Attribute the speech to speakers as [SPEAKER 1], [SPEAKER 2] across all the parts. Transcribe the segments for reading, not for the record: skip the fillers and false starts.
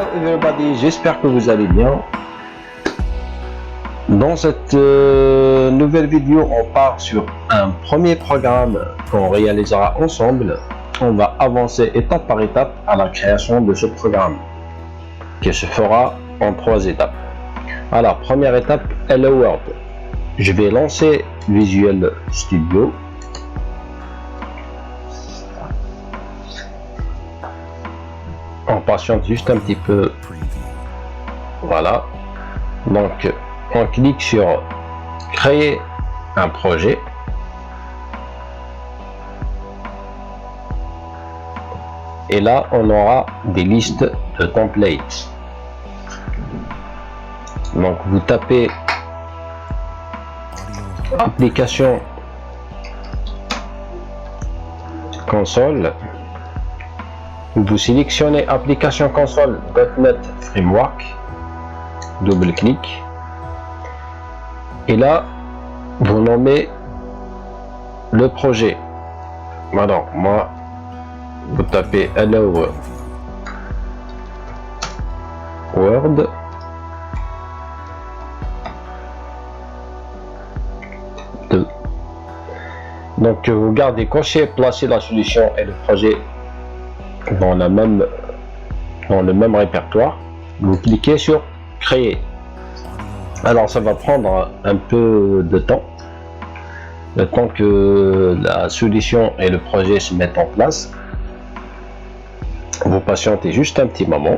[SPEAKER 1] Hello everybody, j'espère que vous allez bien. Dans cette nouvelle vidéo, on part sur un premier programme qu'on réalisera ensemble. On va avancer étape par étape à la création de ce programme, qui se fera en 3 étapes. Alors, première étape, Hello World. Je vais lancer Visual Studio. On patiente juste un petit peu. Voilà. Donc, on clique sur créer un projet. Et là, on aura des listes de templates. Donc, vous tapez application console. Vous sélectionnez application console.NET Framework, double-clic, et là vous nommez le projet. Voilà, moi vous tapez Hello World. Donc vous gardez coché, placer la solution et le projet dans le même répertoire. Vous cliquez sur créer. Alors ça va prendre un peu de temps, le temps que la solution et le projet se mettent en place. Vous patientez juste un petit moment.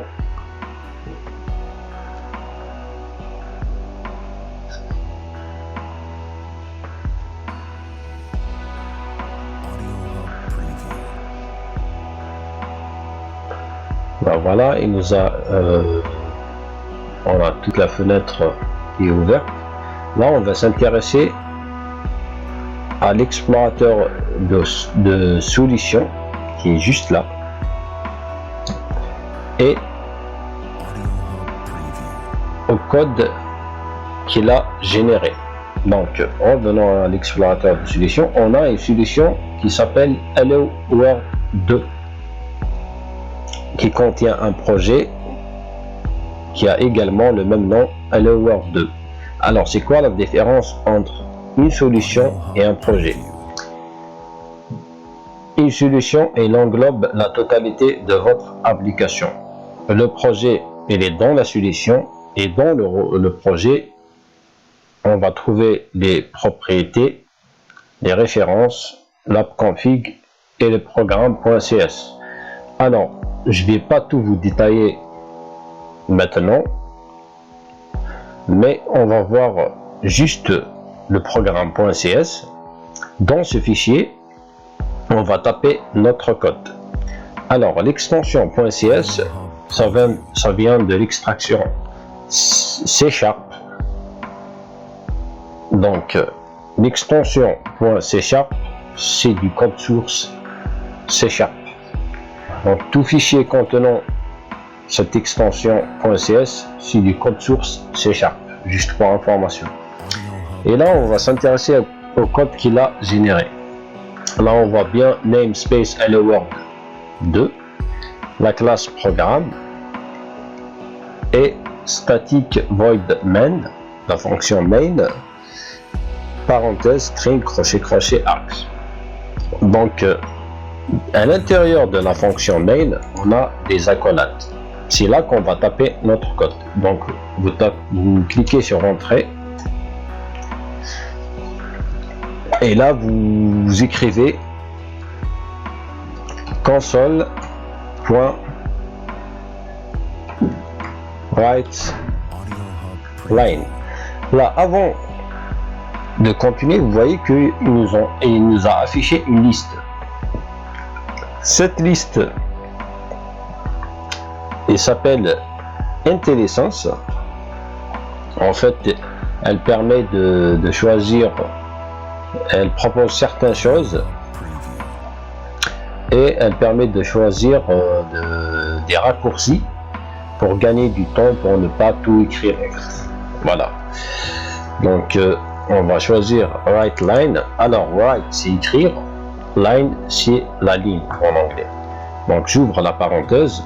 [SPEAKER 1] Ben voilà, il nous a on a toute la fenêtre qui est ouverte. Là, on va s'intéresser à l'explorateur de solutions qui est juste là, et au code qu'il a généré. Donc, revenons à l'explorateur de solutions. On a une solution qui s'appelle Hello World 2, qui contient un projet qui a également le même nom, Hello World 2. Alors, c'est quoi la différence entre une solution et un projet? Une solution, elle englobe la totalité de votre application. Le projet, il est dans la solution, et dans le projet, on va trouver les propriétés, les références, l'app config et le programme.cs. Alors, je ne vais pas tout vous détailler maintenant, mais on va voir juste le programme.cs. Dans ce fichier, on va taper notre code. Alors, l'extension .cs, ça vient de l'extraction C#. Donc, l'extension .C#, c'est du code source C#. Donc, tout fichier contenant cette extension .cs, c'est du code source C#, juste pour information. Et là, on va s'intéresser au code qu'il a généré. Là, on voit bien namespace Hello World 2, la classe programme, et static void main, la fonction main, parenthèse, string, crochet, crochet, arcs. Donc, à l'intérieur de la fonction main, on a des accolades. C'est là qu'on va taper notre code. Donc, vous cliquez sur Entrée. Et là, vous écrivez console.writeLine. Là, avant de continuer, vous voyez qu'il nous a affiché une liste. Cette liste, elle s'appelle IntelliSense. En fait, elle permet de choisir, elle propose certaines choses, et elle permet de choisir des raccourcis pour gagner du temps, pour ne pas tout écrire. Voilà. Donc, on va choisir WriteLine. Alors, write, c'est écrire. Line, c'est la ligne en anglais. Donc, j'ouvre la parenthèse.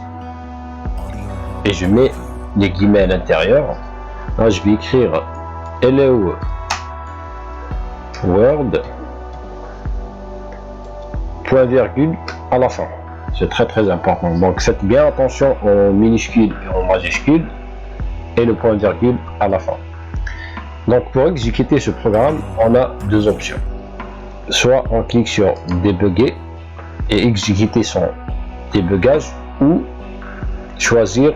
[SPEAKER 1] et je mets les guillemets à l'intérieur. Là je vais écrire hello world, point virgule à la fin. C'est très important. Donc faites bien attention aux minuscules et aux majuscules et le point virgule à la fin. Donc pour exécuter ce programme, on a deux options. Soit on clique sur débugger et exécuter son débugage, ou choisir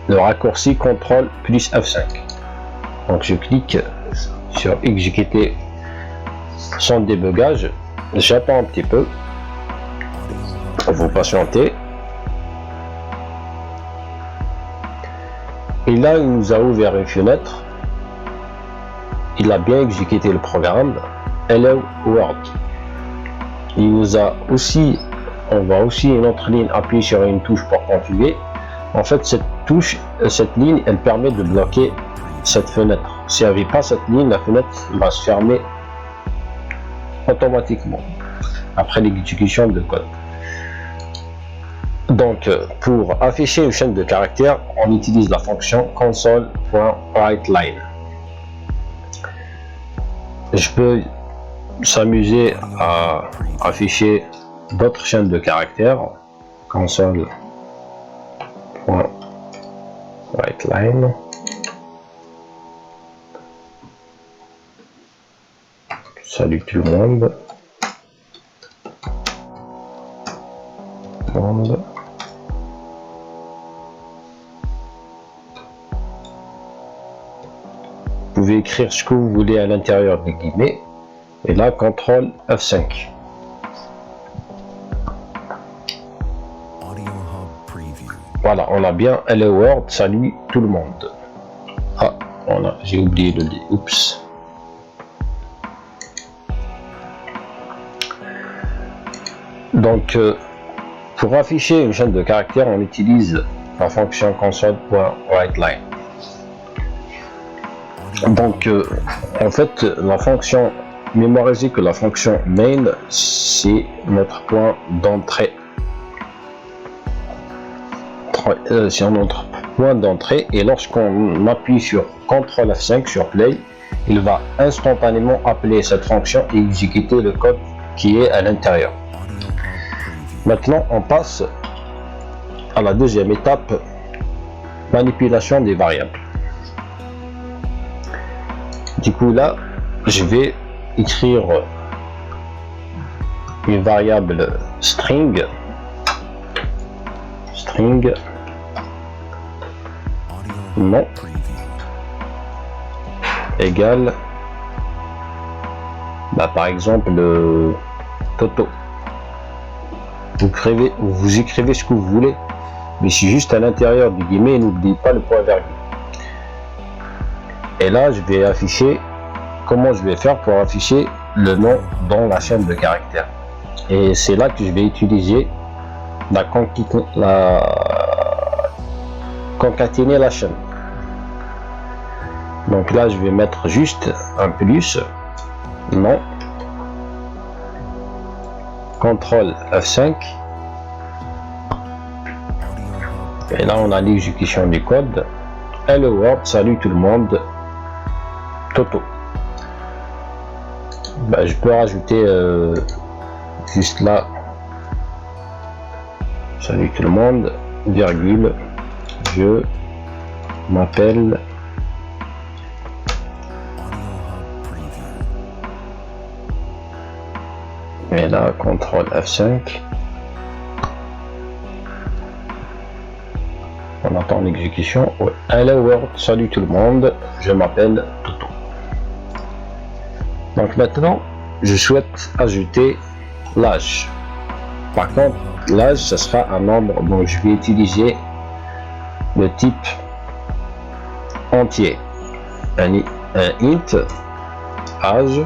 [SPEAKER 1] le raccourci CTRL plus F5. Donc je clique sur exécuter son débugage, j'attends un petit peu, vous patientez, et là il nous a ouvert une fenêtre, il a bien exécuté le programme Hello World. Il nous a aussi, on va aussi une autre ligne appuyer sur une touche pour continuer. En fait cette ligne elle permet de bloquer cette fenêtre. S'il n'y avait pas cette ligne, la fenêtre va se fermer automatiquement après l'exécution de code. Donc pour afficher une chaîne de caractères, on utilise la fonction console.writeLine. Je peux s'amuser à afficher d'autres chaînes de caractères, console.writeLine. Salut tout le monde. Vous pouvez écrire ce que vous voulez à l'intérieur des guillemets, et là CTRL F5. Voilà, on a bien Hello World, salut tout le monde. Ah, voilà, j'ai oublié de le dire. Oups. Donc, pour afficher une chaîne de caractères, on utilise la fonction console.writeLine. Donc, en fait, la fonction, mémorisez que la fonction main, c'est notre point d'entrée. C'est notre point d'entrée, et lorsqu'on appuie sur CTRL F5 sur Play, il va instantanément appeler cette fonction et exécuter le code qui est à l'intérieur. Maintenant, on passe à la deuxième étape, manipulation des variables. Du coup, là, je vais écrire une variable string nom égale, par exemple, Toto. Vous écrivez ce que vous voulez, mais c'est juste à l'intérieur du guillemet, n'oubliez pas le point virgule. Et là, je vais afficher, comment je vais faire pour afficher le nom dans la chaîne de caractères. Et c'est là que je vais utiliser concaténer la chaîne. Donc là, je vais mettre juste un plus, non, CTRL F5, et là on a l'exécution du code. Hello World, salut tout le monde, Toto. Je peux rajouter juste là, salut tout le monde, virgule, je m'appelle et là CTRL F5, on attend l'exécution. Hello World, salut tout le monde, je m'appelle Toto. Donc maintenant je souhaite ajouter l'âge. Par contre l'âge ce sera un nombre, donc je vais utiliser le type entier, un int âge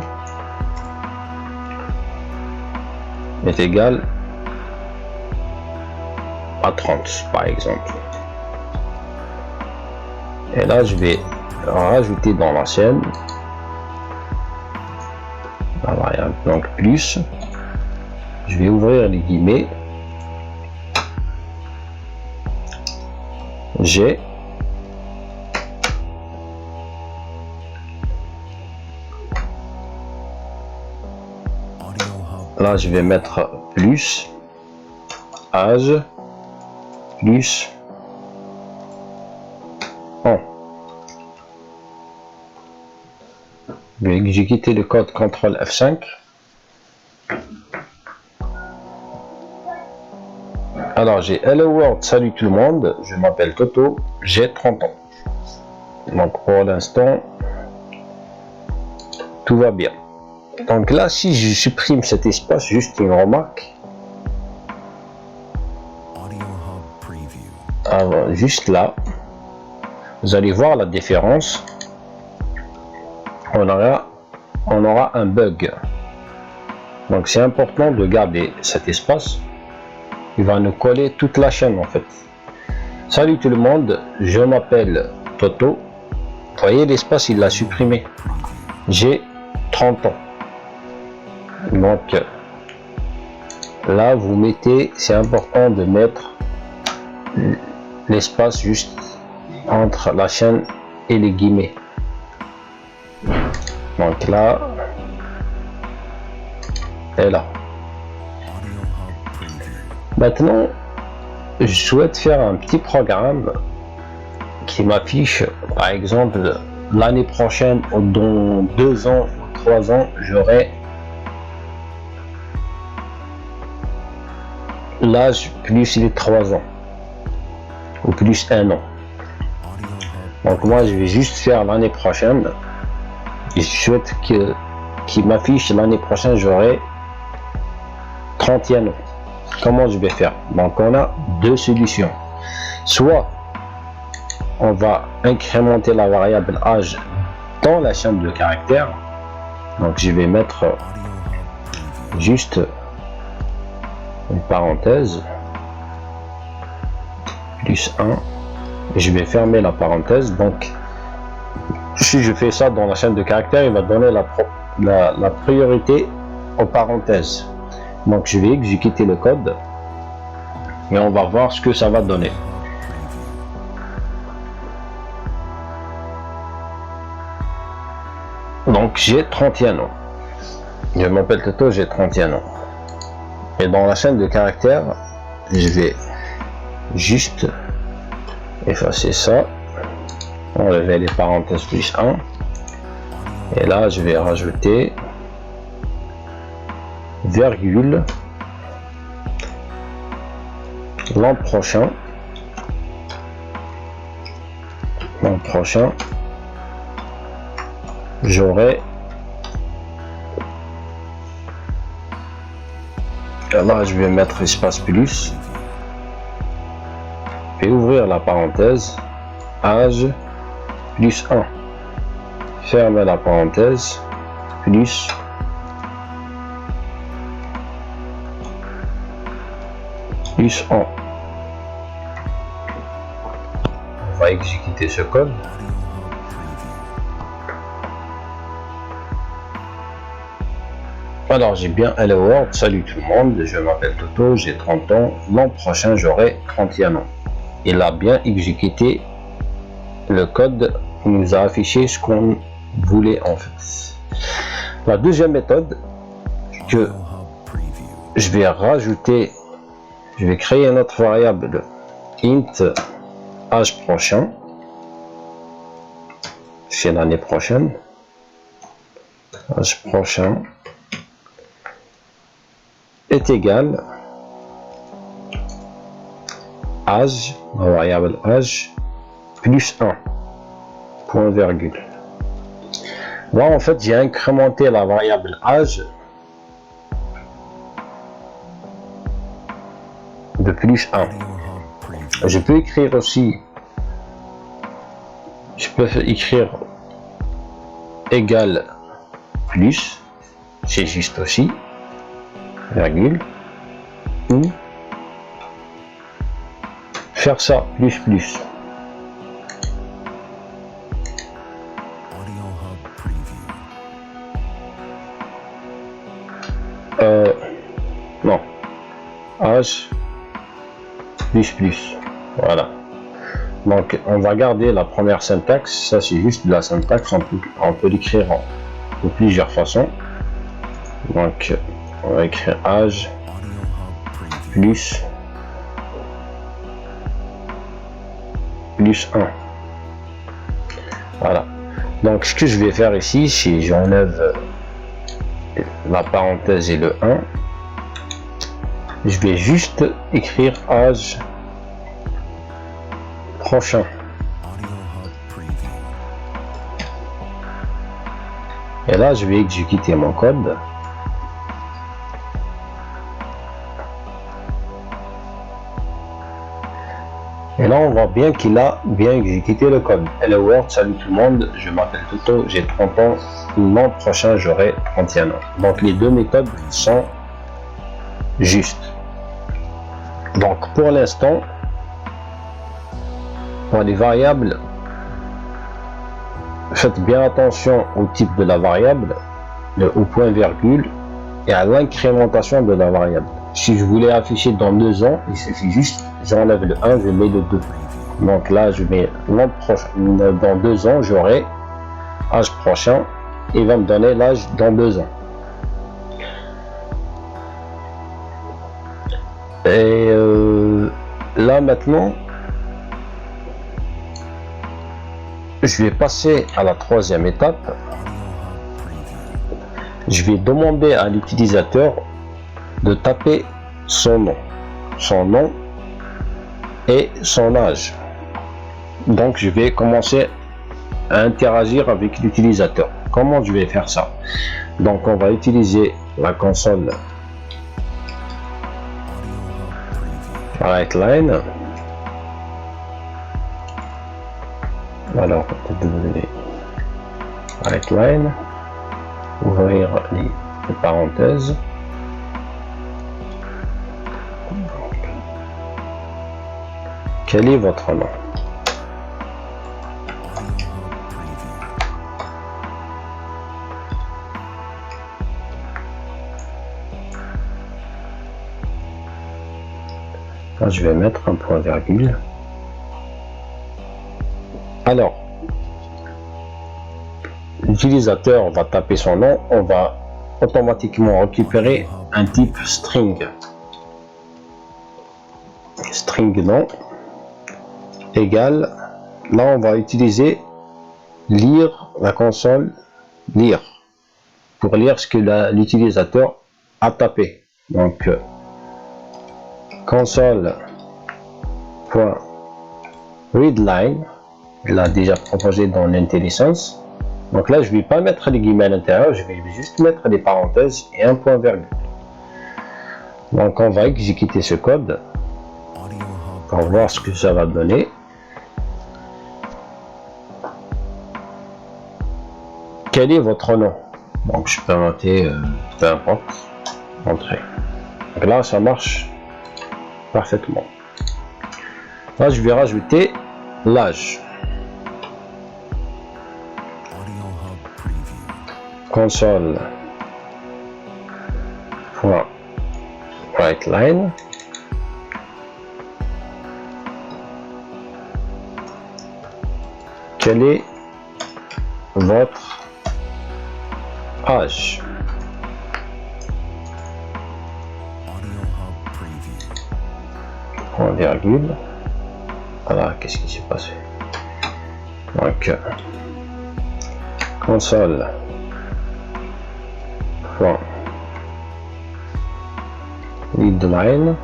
[SPEAKER 1] est égal à 30 par exemple. Et là je vais rajouter dans la chaîne la variable, donc plus, je vais ouvrir les guillemets, G. Là, je vais mettre plus âge plus on. Je vais exécuter le code CTRL F5. Alors, j'ai Hello World, salut tout le monde, je m'appelle Toto, j'ai 30 ans. Donc, pour l'instant, tout va bien. Donc là, si je supprime cet espace, juste une remarque. Alors, juste là, vous allez voir la différence. On aura un bug. Donc c'est important de garder cet espace. Il va nous coller toute la chaîne en fait. Salut tout le monde, je m'appelle Toto. Vous voyez l'espace, il l'a supprimé. J'ai 30 ans. Donc là, vous mettez, c'est important de mettre l'espace juste entre la chaîne et les guillemets. Donc là et là. Maintenant, je souhaite faire un petit programme qui m'affiche, par exemple, l'année prochaine ou dans 2 ans ou 3 ans, j'aurai l'âge plus les 3 ans ou plus 1 an. Donc moi, je vais juste faire l'année prochaine. Et je souhaite qu'il m'affiche l'année prochaine, j'aurai 31 ans. Comment je vais faire? Donc on a deux solutions. Soit on va incrémenter la variable âge dans la chaîne de caractères. Donc je vais mettre juste une parenthèse plus 1 et je vais fermer la parenthèse. Donc si je fais ça dans la chaîne de caractères, il va donner la priorité aux parenthèses. Donc je vais exécuter le code et on va voir ce que ça va donner. Donc j'ai 31 ans. Je m'appelle Toto, j'ai 31 ans. Et dans la chaîne de caractères, je vais juste effacer ça, enlever les parenthèses plus 1. Et là, je vais rajouter virgule l'an prochain. J'aurai, là je vais mettre espace plus et ouvrir la parenthèse, âge plus 1, fermer la parenthèse, plus on. On va exécuter ce code. Alors j'ai bien Hello World, salut tout le monde, je m'appelle Toto, j'ai 30 ans, l'an prochain j'aurai 31 ans. Il a bien exécuté le code qui nous a affiché ce qu'on voulait en fait. La deuxième méthode que je vais rajouter, je vais créer une autre variable int âge prochain, c'est l'année prochaine, âge prochain est égal âge, la variable âge plus 1, point virgule. Là en fait j'ai incrémenté la variable âge de plus 1. Je peux écrire aussi, je peux écrire égal plus, c'est juste aussi, virgule, ou faire ça plus plus. Non, âge plus plus, voilà. Donc on va garder la première syntaxe, ça c'est juste de la syntaxe, on peut l'écrire de plusieurs façons. Donc on va écrire âge plus 1. Voilà. Donc ce que je vais faire ici, si j'enlève la parenthèse et le 1, je vais juste écrire âge prochain. Et là, je vais exécuter mon code. Et là, on voit bien qu'il a bien exécuté le code. Hello World, salut tout le monde, je m'appelle Toto, j'ai 30 ans, l'an prochain j'aurai 31 ans. Donc les deux méthodes sont justes. Donc pour l'instant, pour les variables, faites bien attention au type de la variable, au point virgule et à l'incrémentation de la variable. Si je voulais afficher dans 2 ans, il suffit juste, j'enlève le 1, je mets le 2. Donc là, je mets l'an prochain, dans 2 ans, j'aurai âge prochain, il va me donner l'âge dans 2 ans. Et là maintenant, je vais passer à la troisième étape. Je vais demander à l'utilisateur de taper son nom et son âge. Donc je vais commencer à interagir avec l'utilisateur. Comment je vais faire ça? Donc on va utiliser la console WriteLine. Alors WriteLine, ouvrir les parenthèses. Quel est votre nom? Là, je vais mettre un point virgule. Alors, l'utilisateur va taper son nom, on va automatiquement récupérer un type string. String nom égale, là on va utiliser lire, la console lire, pour lire ce que l'utilisateur a tapé. Donc console.readline, elle a déjà proposé dans l'intelligence. Donc là je vais pas mettre les guillemets à l'intérieur, je vais juste mettre des parenthèses et un point virgule. Donc on va exécuter ce code pour voir ce que ça va donner. Quel est votre nom? Donc je peux noter peu importe, entrer. Donc là ça marche parfaitement. Là je vais rajouter l'âge. Console.WriteLine. Quel est votre âge? Point virgule. Voilà, qu'est-ce qui s'est passé? Donc console.readline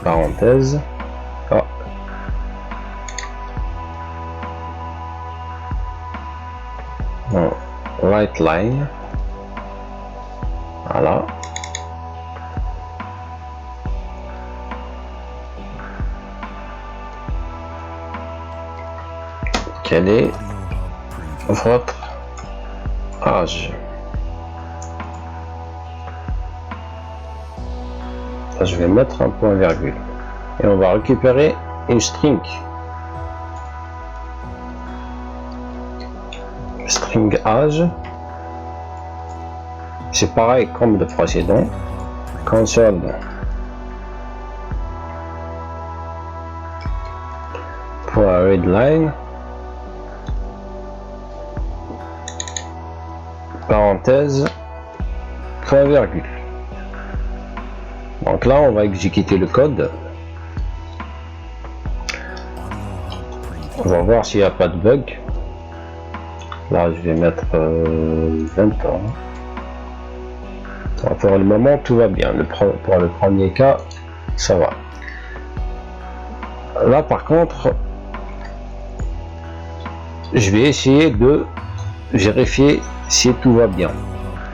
[SPEAKER 1] parenthèse. WriteLine. Voilà. Quel est votre âge? Là, je vais mettre un point virgule et on va récupérer une string. String âge. C'est pareil comme le précédent. Console readline, parenthèse, point virgule. Donc là, on va exécuter le code. On va voir s'il n'y a pas de bug. Là, je vais mettre 20 ans. Pour le moment, tout va bien. Pour le premier cas, ça va. Là, par contre, je vais essayer de vérifier si tout va bien.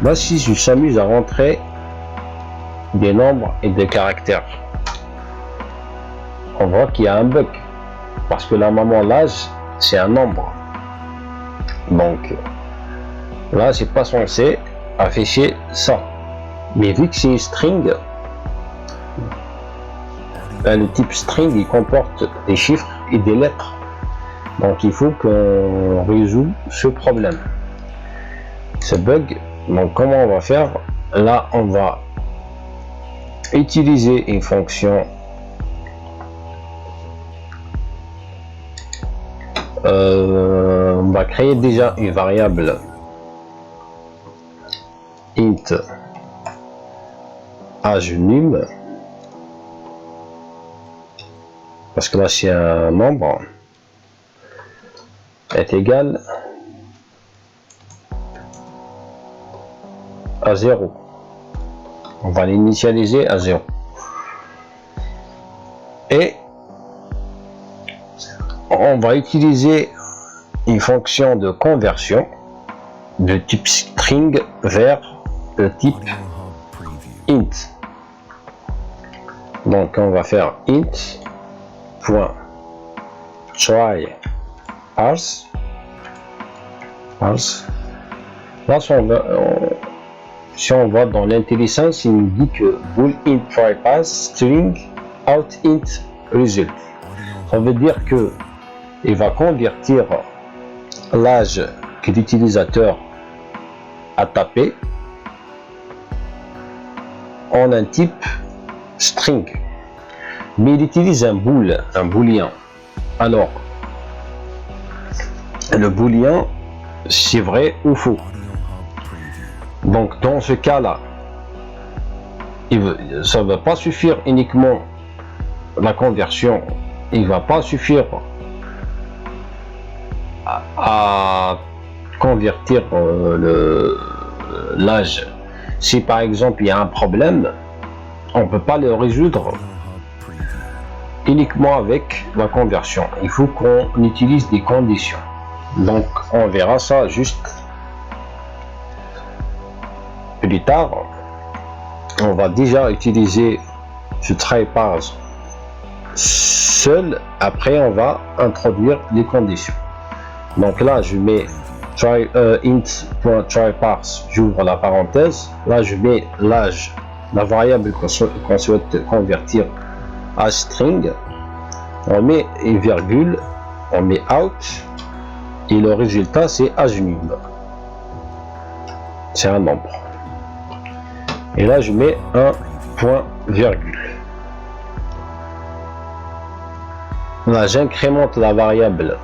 [SPEAKER 1] Là, si je s'amuse à rentrer des nombres et des caractères, on voit qu'il y a un bug. Parce que la maman l'âge, c'est un nombre. Donc, là, c'est pas censé afficher ça. Mais vu que c'est une string, le type string, il comporte des chiffres et des lettres. Donc, il faut qu'on résout ce problème. Ce bug, donc comment on va faire? Là, on va utiliser une fonction on va créer déjà une variable int âge num, parce que là c'est un nombre, est égal à 0. On va l'initialiser à 0. Et on va utiliser une fonction de conversion de type string vers le type int. Donc on va faire int point try parse. Là si on va dans l'intelligence, il nous dit que bool int try parse string out int result. Ça veut dire que il va convertir l'âge que l'utilisateur a tapé en un type string, mais il utilise un booléen. Alors, le booléen, c'est vrai ou faux. Donc, dans ce cas-là, ça ne va pas suffire uniquement la conversion, il ne va pas suffire à convertir l'âge. Si par exemple il y a un problème, on ne peut pas le résoudre uniquement avec la conversion. Il faut qu'on utilise des conditions. Donc on verra ça juste plus tard. On va déjà utiliser ce try parse seul. Après on va introduire les conditions. Donc là, je mets int.tryParse, j'ouvre la parenthèse. Là, je mets l'âge, la variable qu'on souhaite convertir à string. On met une virgule, on met out, et le résultat, c'est âge num. C'est un nombre. Et là, je mets un point virgule. Là, j'incrémente la variable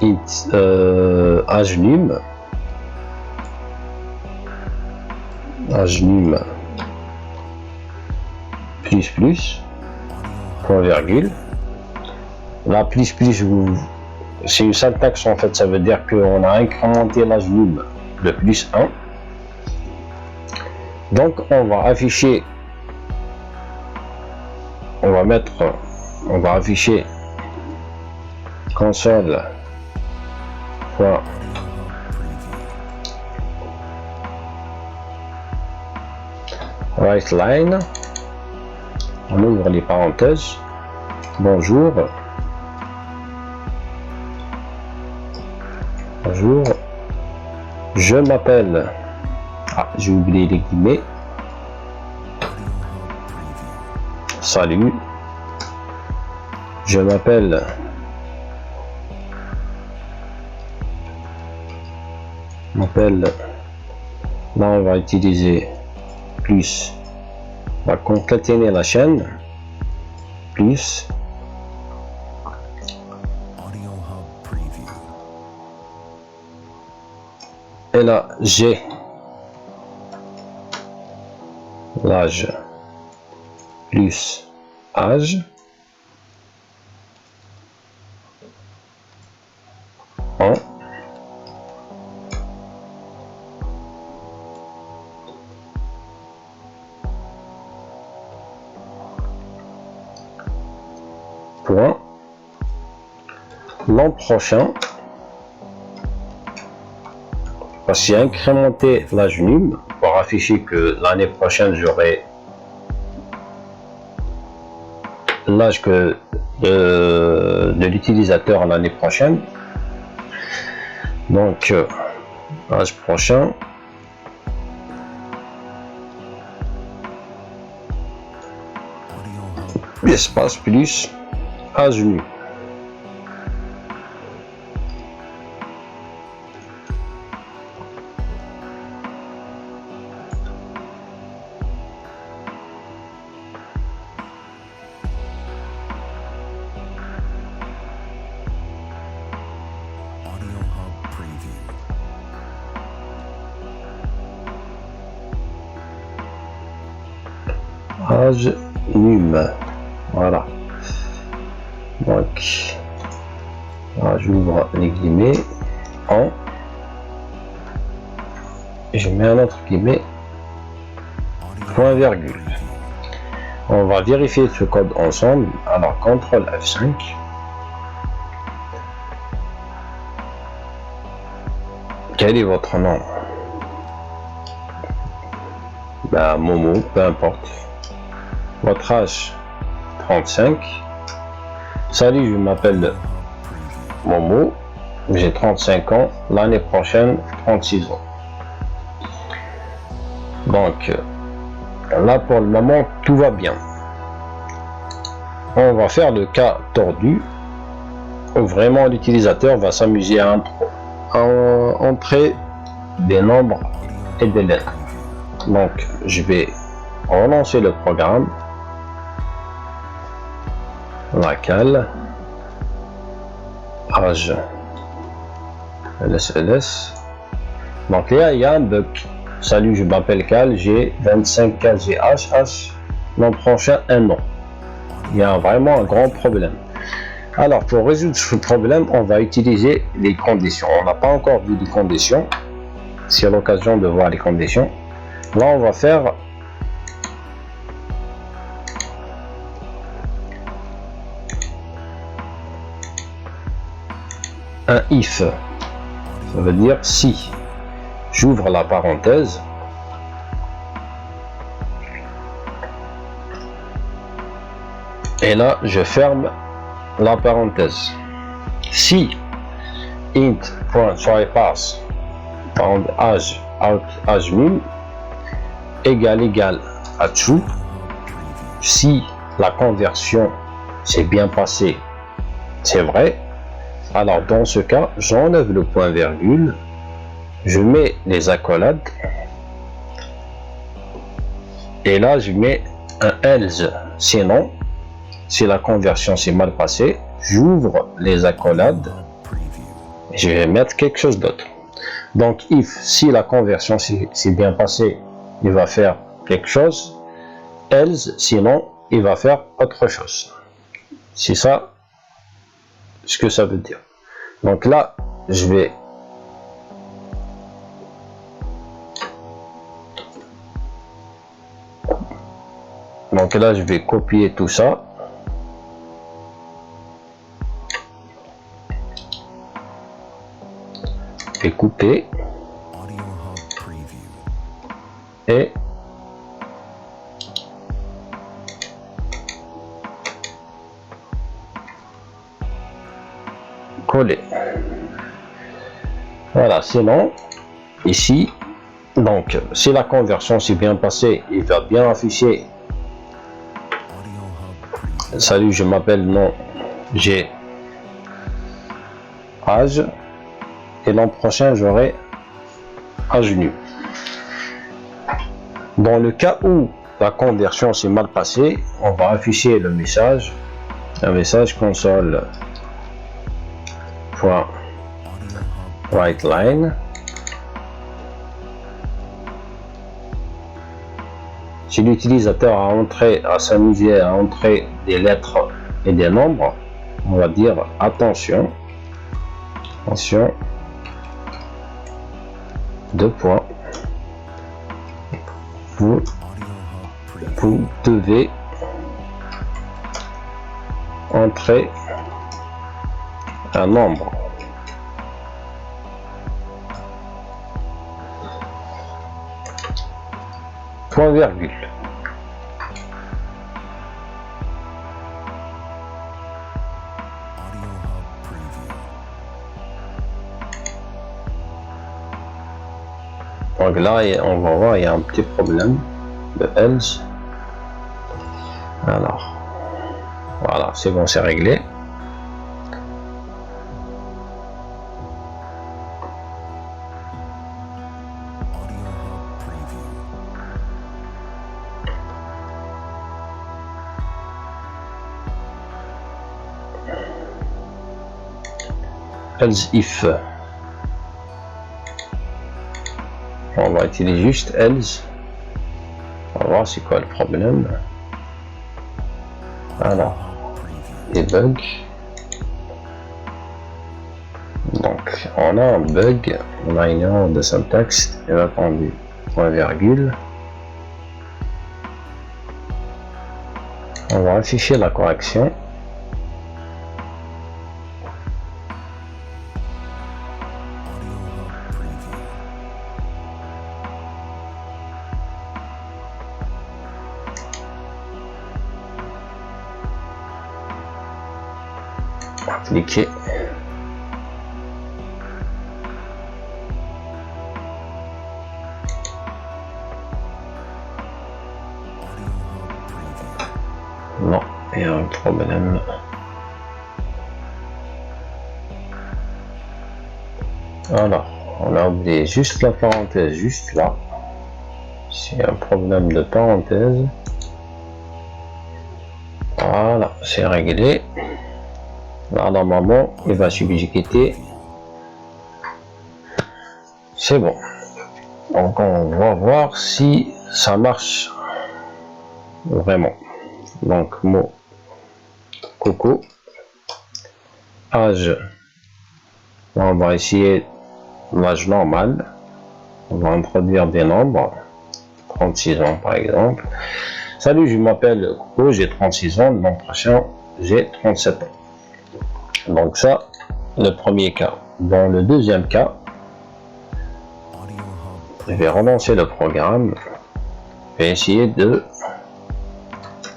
[SPEAKER 1] int âge num plus point virgule. Là plus c'est une syntaxe en fait, ça veut dire qu'on a incrémenté l'âge num de plus 1. Donc on va afficher, on va afficher console writeLine, on ouvre les parenthèses, bonjour, je m'appelle, j'ai oublié les guillemets, salut, je m'appelle là on va utiliser plus, on va concaténer la chaîne plus Et là, j'ai l'âge plus âge. En point l'an prochain, parce que j'ai incrémenté l'âge num pour afficher que l'année prochaine j'aurai l'âge que de l'utilisateur l'année prochaine. Donc âge prochain, espace plus âge num. Âge num, voilà. Donc là, j'ouvre les guillemets en, et je mets un autre guillemet, point virgule. On va vérifier ce code ensemble. Alors CTRL F5. Quel est votre nom? Ben, Momo, peu importe. Votre âge 35. Salut, je m'appelle Momo, j'ai 35 ans, l'année prochaine 36 ans. Donc là pour le moment tout va bien. On va faire le cas tordu où vraiment l'utilisateur va s'amuser à entrer des nombres et des lettres. Donc je vais relancer le programme, la cale, âge, LS. Donc là il y a un bug. Salut, je m'appelle Cal, j'ai 25 KGHH, l'an prochain un an. Il y a vraiment un grand problème. Alors pour résoudre ce problème, on va utiliser les conditions. On n'a pas encore vu les conditions. C'est l'occasion de voir les conditions. Là on va faire un if. Ça veut dire si. J'ouvre la parenthèse. Et là, je ferme la parenthèse. Si int.tryPass âge num égal à true, si la conversion s'est bien passée, c'est vrai. Alors dans ce cas, j'enlève le point virgule. Je mets les accolades et là je mets un else. Sinon, si la conversion s'est mal passée, j'ouvre les accolades et je vais mettre quelque chose d'autre. Donc if, si la conversion s'est bien passée, il va faire quelque chose. Else, sinon il va faire autre chose. C'est ça ce que ça veut dire. Donc là je vais copier tout ça. Et couper. Et coller. Voilà, sinon, ici, donc, si la conversion s'est bien passée, il va bien afficher. Salut, je m'appelle non, j'ai âge, et l'an prochain j'aurai âge num. Dans le cas où la conversion s'est mal passée, on va afficher le message, un message console.writeLine Si l'utilisateur a s'amuser à entrer des lettres et des nombres, on va dire attention, deux points, vous devez entrer un nombre. Point virgule. Donc là, on va voir, il y a un petit problème de else. Alors, voilà, c'est bon, c'est réglé. Else if. On va utiliser juste else. On va voir c'est quoi le problème. Alors, debug. Donc, on a un bug, on a une erreur de syntaxe, et attendu, point virgule. On va afficher la correction. Appliquer. Non, il y a un problème. Alors, on a oublié juste la parenthèse, juste là. C'est un problème de parenthèse. Voilà, c'est réglé. Là, normalement, il va s'exécuter. C'est bon. Donc, on va voir si ça marche vraiment. Donc, mot coco. Âge. On va essayer l'âge normal. On va introduire des nombres. 36 ans, par exemple. Salut, je m'appelle Coco, j'ai 36 ans. L'an prochain, j'ai 37 ans. Donc ça, le premier cas. Dans le deuxième cas, je vais relancer le programme. Je vais essayer de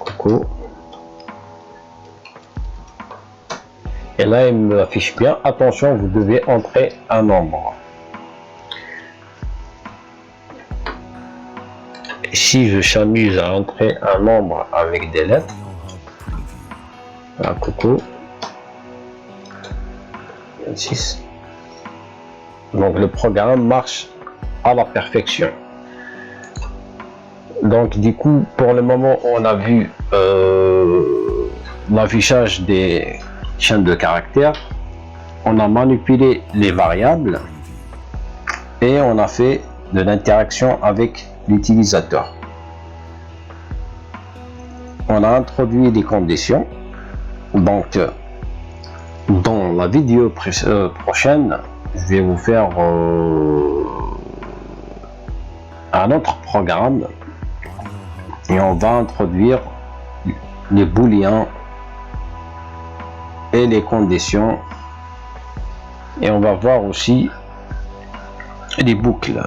[SPEAKER 1] Coco. Et là, il me affiche bien. Attention, vous devez entrer un nombre. Et si je s'amuse à entrer un nombre avec des lettres, là, Coco. 26. Donc le programme marche à la perfection. Donc du coup, pour le moment, on a vu l'affichage des chaînes de caractères, on a manipulé les variables et on a fait de l'interaction avec l'utilisateur. On a introduit des conditions. Donc dans la vidéo prochaine, je vais vous faire un autre programme et on va introduire les booléens et les conditions et on va voir aussi les boucles.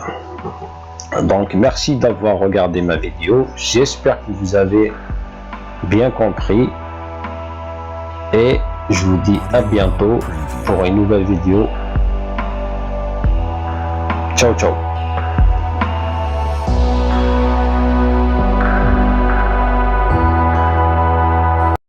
[SPEAKER 1] Donc merci d'avoir regardé ma vidéo, j'espère que vous avez bien compris et je vous dis à bientôt pour une nouvelle vidéo. Ciao ciao.